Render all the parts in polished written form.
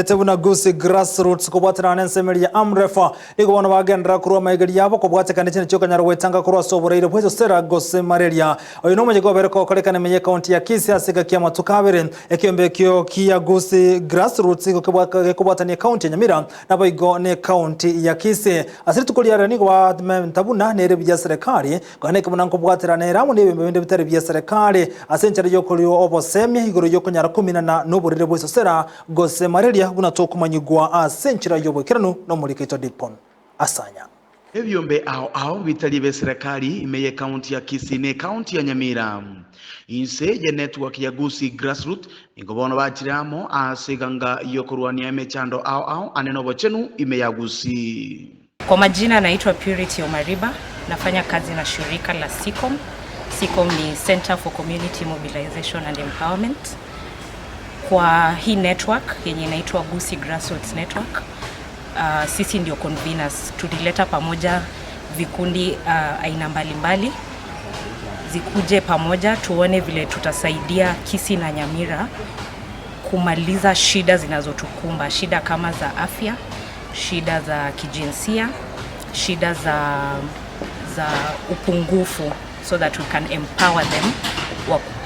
Tebuna Gusii Grassroots kubwatira n'ensemeri ya Amrefa niko bano bagendera kurwa maigeri yabo kubwatekana kino cyo kanyara wetanga kurwa soboreire bwezo sera Gusii Malaria oyo no mujego bereko kolekana menye county ya Kisii asiga kia matukabere ekiombe kyo kia Gusii Grassroots kubwatania county ya Nyamira nabo igo ne county ya Kisii asiri tukuliara niko batabuna nere bya serikali kwane kubona kubwatira nera mu nebembe bitari bya serikali asenchara yo kulyo obosemi igoro yo kanyara 10 na noborire bwezo sera Gusii Malaria buna tokumanyigwa asenchira yobokerano no muri Kaito Dipon asanya ebyombe ao bitali be serikali imeye county ya Kisii ne county ya Nyamira inse ye network ya Gusii Grassroots ingobono bachiramo asiganga yokurwania emechando ao aneno bochenu imeya Gusii. Kwa majina naitwa Purity Omariba, nafanya kazi na shirika la SICOM. SICOM ni Center for Community Mobilization and Empowerment. Kwa hii network yenye inaitwa Gusii Grassroots Network, sisi ndio conveners. Tulileta pamoja vikundi aina mbalimbali zikuje pamoja tuone vile tutasaidia Kisii na Nyamira kumaliza shida zinazotukumba, shida kama za afya, shida za kijinsia, shida za upungufu, so that we can empower them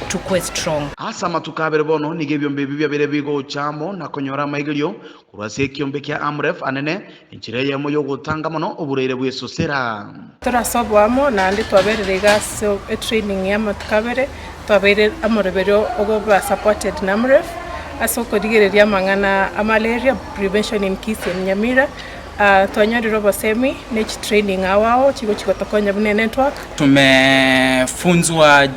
tukue strong. Asa matukabere bono nige byombe bibya bere bigo chamo na konyora maigelio kurase kiombe kya Amref anene inchire ya moyo gutanga mono obureire bweso sera turasobwamo nandi twaberere gaso training ya matukabere twabere amorebero ogoba supported na Amref asoko digereria mangana malaria prevention in Kisii and Nyamira. Tuanyari robo semi next training awao chiko tokonya bune network. Tumefunzwa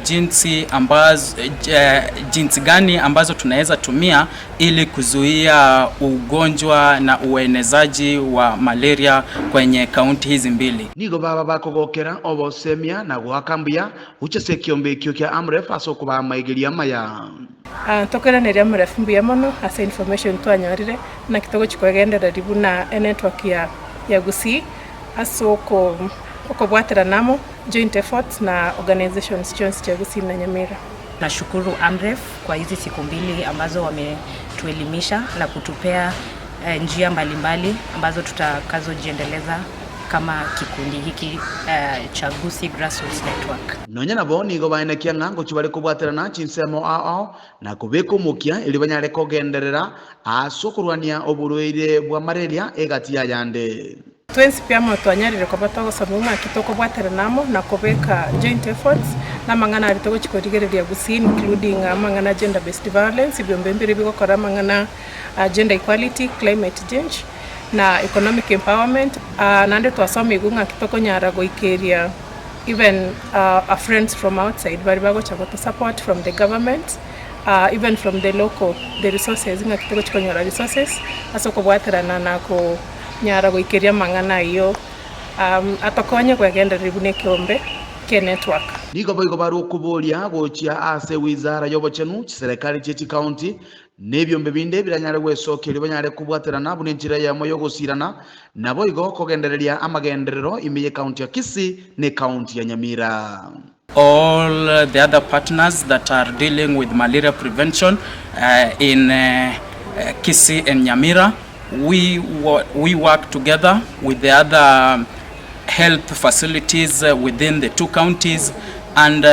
jinsi gani ambazo tunaweza tumia ili kuzuia ugonjwa na uenezaji wa malaria kwenye kaunti hizi mbili. Nigo baba bakogokera obosemia na guhakambia uchese kiombe kyo kya Amref asoko ba maigeri amaya. Tokera neria Amref mbuya mono asa information twanyarire na kitogo chikwegendera ribu na network ya Gusii asoko okobwatira namo joint efforts na organizations chonsi cha Gusii na Nyamira. Nashukuru Amref kwa hizi siku mbili ambazo wametuelimisha na kutupea njia mbalimbali ambazo tutakazojiendeleza kama kikundi hiki cha Gusii Grassroots Network. Nonya nabo nigo baenekia ngango chibale kubwatira na chinsemo ao na kubeko mukia ili banyare kogenderera asokurwania oburuire bwa malaria egati ya yande. Twensi pia twanyarire ko batago samuma kitoko bwatira namo na kubeka joint efforts na mangana aritogo chikodigereria Gusii including mangana gender based violence byombe mbiri bigokora mangana gender equality, climate change na economic empowerment. Nande twasoma igunga kitoko nyara goikeria even our friends from outside bari bago chako to support from the government, even from the local the resources nga kitoko chikonyora resources asoko bwatira na ko nyara goikeria mangana iyo atokonye kwegenda ribune kiombe ke network. Nigo boigo baru kubolia gochia ase wizara yobochenu serikali chechi county nebyombe binde biranyare wesokere banyare kubwatira nabo n'injira ya moyo gusirana nabo igo kogendereria amagenderero imeye county ya Kisii ne county ya Nyamira. All the other partners that are dealing with malaria prevention in Kisii and Nyamira, we work together with the other health facilities within the two counties, and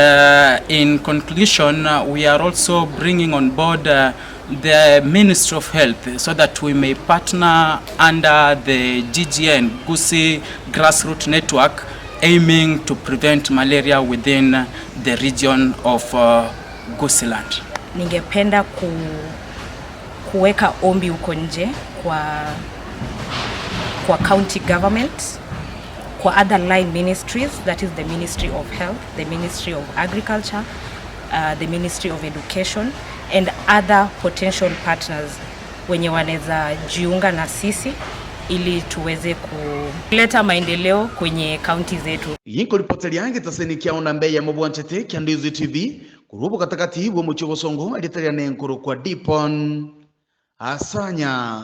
in conclusion we are also bringing on board the Ministry of Health so that we may partner under the GGN Gusii Grassroots Network, aiming to prevent malaria within the region of Gusii land. Ningependa kuweka ombi huko nje kwa county government, kwa other line ministries, that is the Ministry of Health, the Ministry of Agriculture, the Ministry of Education and other potential partners wenye wanaweza jiunga na sisi ili tuweze kuleta maendeleo kwenye county zetu. Yinko ripoteri yange tasenikia ona mbeya mubwanchete kya Ndizi TV kurubu katakati bwo mu Kibosongo alitalia nenkuru kwa Dipon asanya.